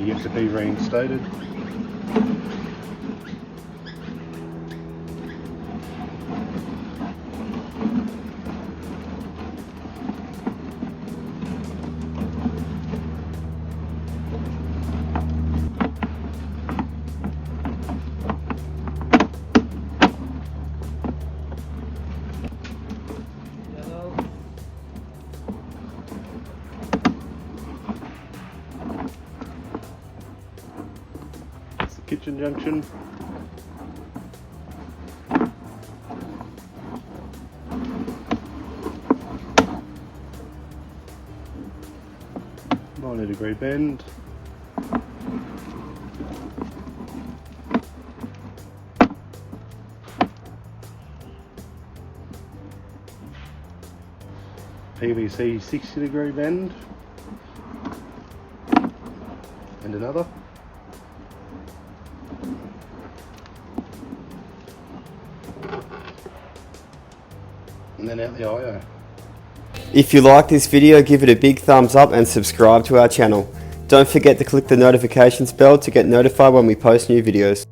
are yet to be reinstated. Kitchen junction. Degree bend. PVC 60-degree bend. And another. And then out the IO. If you like this video, give it a big thumbs up and subscribe to our channel. Don't forget to click the notifications bell to get notified when we post new videos.